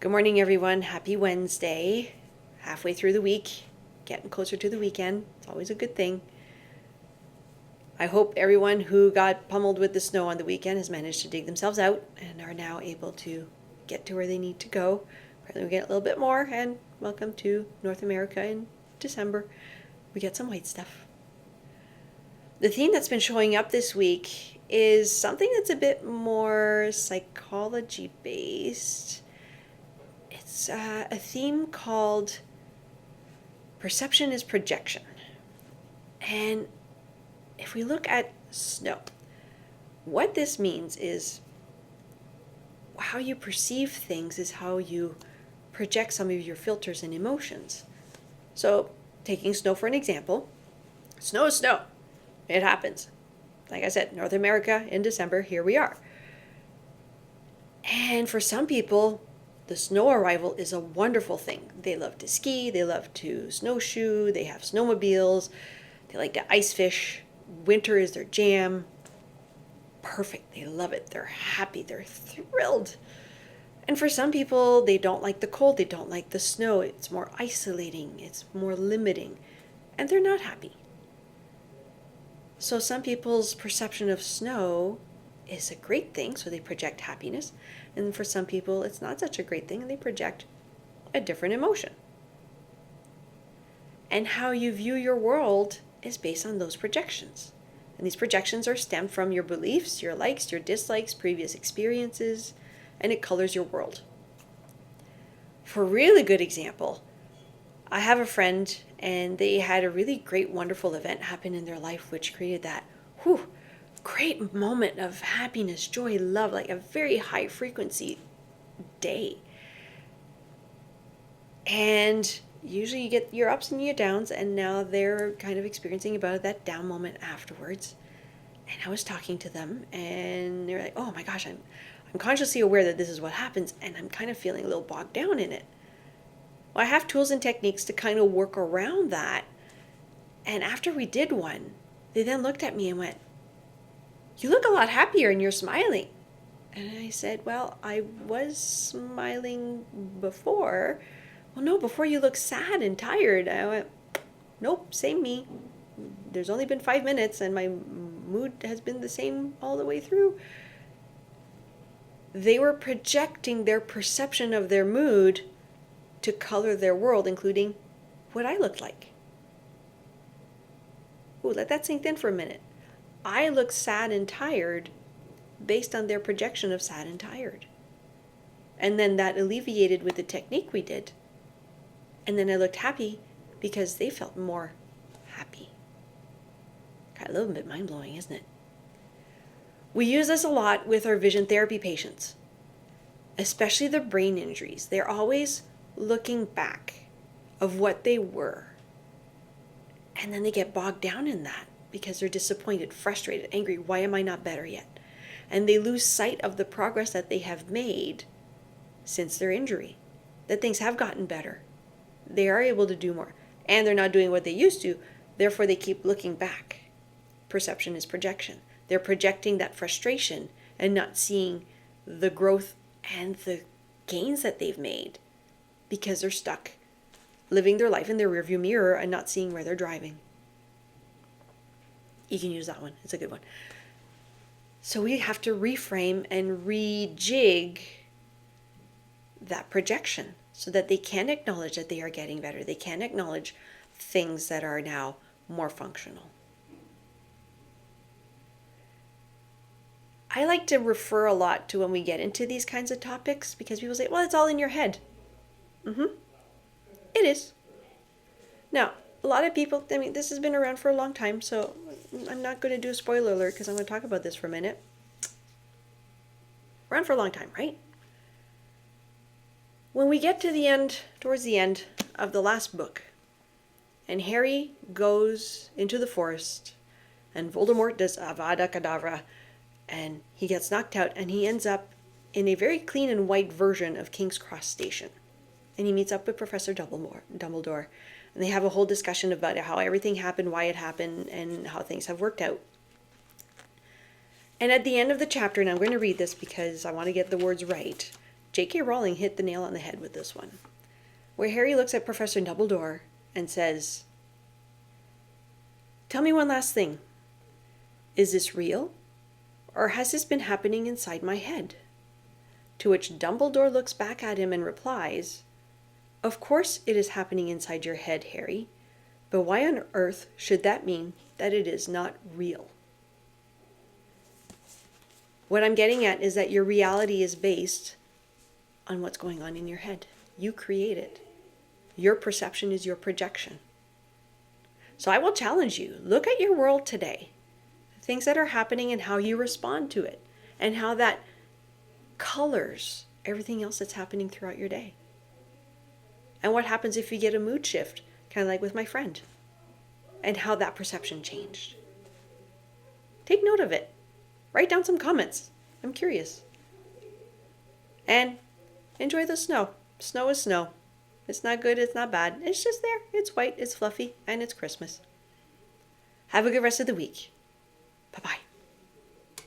Good morning, everyone. Happy Wednesday. Halfway through the week, getting closer to the weekend. It's always a good thing. I hope everyone who got pummeled with the snow on the weekend has managed to dig themselves out and are now able to get to where they need to go. Apparently we get a little bit more, and welcome to North America in December. We get some white stuff. The theme that's been showing up this week is something that's a bit more psychology based. It's a theme called Perception is Projection. And if we look at snow, what this means is how you perceive things is how you project some of your filters and emotions. So, taking snow for an example, snow is snow. It happens. Like I said, North America in December, here we are. And for some people, the snow arrival is a wonderful thing. They love to ski, they love to snowshoe, they have snowmobiles, they like to ice fish. Winter is their jam. Perfect. They love it. They're happy. They're thrilled. And for some people, they don't like the cold. They don't like the snow. It's more isolating. It's more limiting. And they're not happy. So some people's perception of snow is a great thing, so they project happiness. And for some people, it's not such a great thing, and they project a different emotion. And how you view your world is based on those projections. And these projections are stemmed from your beliefs, your likes, your dislikes, previous experiences, and it colors your world. For a really good example, I have a friend and they had a really great, wonderful event happen in their life which created that great moment of happiness, joy, love, like a very high frequency day. And usually you get your ups and your downs, and now they're kind of experiencing about that down moment afterwards. And I was talking to them and they're like, oh my gosh, I'm consciously aware that this is what happens, and I'm kind of feeling a little bogged down in it. Well, I have tools and techniques to kind of work around that. And after we did one, they then looked at me and went, you look a lot happier and you're smiling. And I said, well, I was smiling before. Well, no, before you look sad and tired. I went, nope, same me. There's only been 5 minutes and my mood has been the same all the way through. They were projecting their perception of their mood to color their world, including what I looked like. Ooh, let that sink in for a minute. I look sad and tired based on their projection of sad and tired. And then that alleviated with the technique we did. And then I looked happy because they felt more happy. Got a little bit mind-blowing, isn't it? We use this a lot with our vision therapy patients, especially the brain injuries. They're always looking back of what they were. And then they get bogged down in that because they're disappointed, frustrated, angry. Why am I not better yet? And they lose sight of the progress that they have made since their injury, that things have gotten better. They are able to do more, and they're not doing what they used to. Therefore, they keep looking back. Perception is projection. They're projecting that frustration and not seeing the growth and the gains that they've made because they're stuck living their life in their rearview mirror and not seeing where they're driving. You can use that one. It's a good one. So we have to reframe and rejig that projection so that they can acknowledge that they are getting better. They can acknowledge things that are now more functional. I like to refer a lot to when we get into these kinds of topics because people say, well, it's all in your head. It is. Now, a lot of people, this has been around for a long time, so I'm not going to do a spoiler alert because I'm going to talk about this for a minute. Around for a long time, right? When we get to the end, towards the end of the last book, and Harry goes into the forest, and Voldemort does Avada Kedavra, and he gets knocked out, and he ends up in a very clean and white version of King's Cross Station. And he meets up with Professor Dumbledore, and they have a whole discussion about how everything happened, why it happened, and how things have worked out. And at the end of the chapter, and I'm going to read this because I want to get the words right, J.K. Rowling hit the nail on the head with this one, where Harry looks at Professor Dumbledore and says, "Tell me one last thing. Is this real? Or has this been happening inside my head?" To which Dumbledore looks back at him and replies, "Of course it is happening inside your head, Harry, but why on earth should that mean that it is not real?" What I'm getting at is that your reality is based on what's going on in your head. You create it. Your perception is your projection. So I will challenge you, look at your world today, things that are happening and how you respond to it, and how that colors everything else that's happening throughout your day. And what happens if you get a mood shift, kind of like with my friend, and how that perception changed. Take note of it. Write down some comments. I'm curious. And enjoy the snow. Snow is snow. It's not good, it's not bad. It's just there. It's white, it's fluffy, and it's Christmas. Have a good rest of the week.